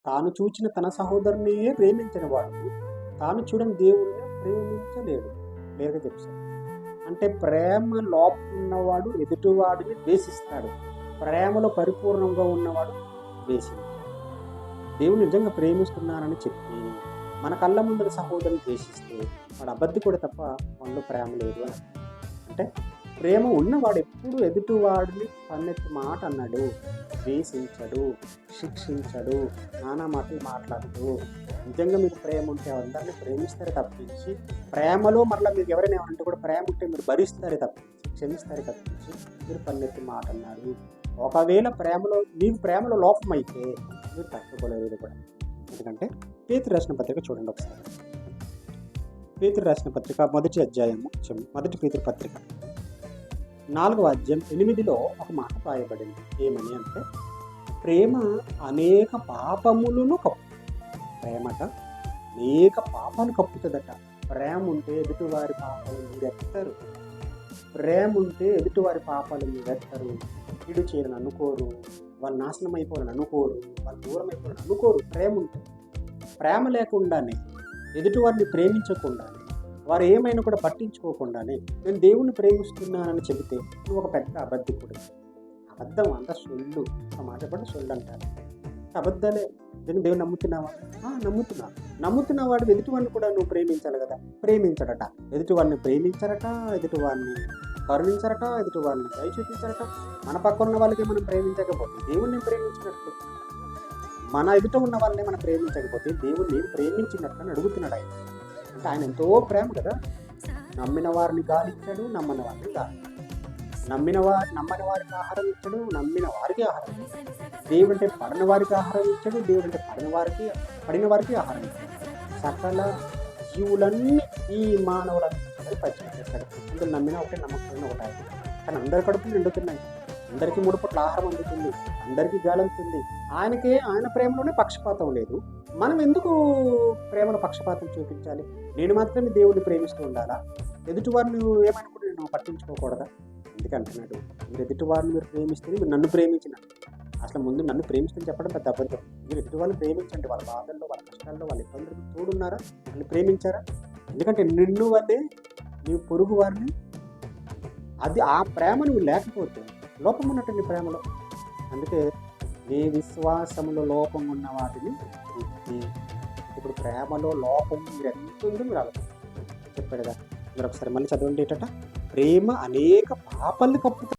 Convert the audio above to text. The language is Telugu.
తాను చూచిన తన సహోదరునియే ప్రేమించిన వాడు తాను చూడని దేవుణ్ణి ప్రేమించలేడు. క్లియర్గా చెప్తాను. అంటే ప్రేమ లోపం ఉన్నవాడు ఎదుటివాడిని ద్వేషిస్తాడు, ప్రేమలో పరిపూర్ణంగా ఉన్నవాడు ద్వేషించాడు. దేవుడు నిజంగా ప్రేమిస్తున్నానని చెప్పి మన కళ్ళ ముందర సహోదరుని ద్వేషిస్తే వాడు అబద్ధికుడు తప్ప మనలో ప్రేమ లేదు అని. అంటే ప్రేమ ఉన్నవాడు ఎప్పుడు ఎదుటివాడిని పన్నెత్తి మాట అన్నాడు, ద్వేషించడు, శిక్షించడు, నానా మాటలు మాట్లాడదు. నిజంగా మీకు ప్రేమ ఉంటే అందరినీ ప్రేమిస్తారు తప్పించి, ప్రేమలో మరలా మీకు ఎవరైనా ఏమంటే కూడా ప్రేమ ఉంటే మీరు భరిస్తారు తప్పించి, క్షమిస్తారు తప్పించి మీరు పన్నెత్తి మాట అన్నారు. ఒకవేళ మీకు ప్రేమలో లోపం అయితే మీరు తట్టుకోలేదు కూడా. ఎందుకంటే పేతురు రాసిన పత్రిక చూడండి ఒకసారి. పేతురు రాసిన పత్రిక మొదటి అధ్యాయము, మొదటి పేతురు పత్రిక 4వ అధ్యాయం 8లో ఒక మాట రాయబడింది. ఏమని అంటే, ప్రేమ అనేక పాపములను ప్రేమట అనేక పాపాలు కప్పుతుందట. ప్రేమ ఉంటే ఎదుటివారి పాపాలు మీరెత్తారు, ప్రేమ ఉంటే ఎదుటివారి పాపాలు మీరెత్తారు. ఇడు చేయాలని అనుకోరు, వాళ్ళు నాశనం అయిపోవాలని అనుకోరు, వాళ్ళు దూరం అయిపోవాలని అనుకోరు. ప్రేమ ఉంటే, ప్రేమ లేకుండానే ఎదుటివారిని ప్రేమించకుండానే వారు ఏమైనా కూడా పట్టించుకోకుండానే నేను దేవుణ్ణి ప్రేమిస్తున్నానని చెబితే నువ్వు ఒక పెద్ద అబద్ధికుడు. అబద్ధం అంతా సొల్లు, ఆ మాట కూడా సొల్లు అంటారు. అబద్ధాలే. దేవుని నమ్ముతున్నావా? నమ్ముతున్నవాడు ఎదుటివాడిని కూడా నువ్వు ప్రేమించాలి కదా. ప్రేమించడట, ఎదుటివాడిని ప్రేమించరట, ఎదుటివాడిని కరుణించరట, ఎదుటివాడిని దయ చూపించరట. మన పక్కన ఉన్న వాళ్ళకి మనం ప్రేమించకపోతే దేవుణ్ణి ప్రేమించినట్లు, మన ఎదుట ఉన్న వాళ్ళని మనం ప్రేమించకపోతే దేవుణ్ణి ప్రేమించినట్లు అని అడుగుతున్నాడు ఆయన. అంటే ఆయన ఎంతో ప్రేమ కదా. నమ్మిన వారిని గాలించాడు, నమ్మని వారిని గాలించాడు. నమ్మని వారికి ఆహారం ఇచ్చాడు, నమ్మిన వారికి ఆహారం ఇచ్చాడు. దేవుడు అంటే పడిన వారికి ఆహారం ఇచ్చాడు, దేవుడు అంటే పడిన వారికి ఆహారం ఇచ్చాడు. సకల జీవులన్నీ ఈ మానవులందరూ పరిచయం చేస్తాడు. అందులో నమ్మిన ఒకటే, నమ్మకం ఒకటే. కానీ అందరి కడుపులు నిండుతున్నాయి, అందరికీ 3 పూట్ల ఆహారం అందుతుంది, అందరికీ గాలి అందుతుంది. ఆయన ప్రేమలోనే పక్షపాతం లేదు. మనం ఎందుకు ప్రేమలో పక్షపాతం చూపించాలి? నేను మాత్రమే దేవుడిని ప్రేమిస్తూ ఉండాలా? ఎదుటివారిని ఏమనుకుంటే నేను పట్టించుకోకూడదా? ఎందుకంటున్నాడు, మీరు ఎదుటివారిని మీరు ప్రేమిస్తే మీరు నన్ను ప్రేమించినట్టు. అసలు ముందు నన్ను ప్రేమిస్తని చెప్పడం పెద్ద అబద్ధం. మీరు ఎదుటివారిని ప్రేమించండి. వాళ్ళ బాధల్లో, వాళ్ళ కష్టాల్లో, వాళ్ళ ఇబ్బందులకు తోడున్నారా? నన్ను ప్రేమించారా? ఎందుకంటే నిన్ను వల్లే నీ పొరుగు వారిని, అది ఆ ప్రేమ నువ్వు లేకపోతే లోపం ఉన్నట్టు నీ ప్రేమలో. అందుకే నీ విశ్వాసంలో లోపం ఉన్న వాటిని ఇప్పుడు ప్రేమలో లోపం మీరు ఎంత ఉందో మీరు ఆలోచించారు. చెప్పాడు కదా. మీరు ఒకసారి మళ్ళీ చదవండి. ప్రేమ అనేక పాపాలను కప్పుతుంది.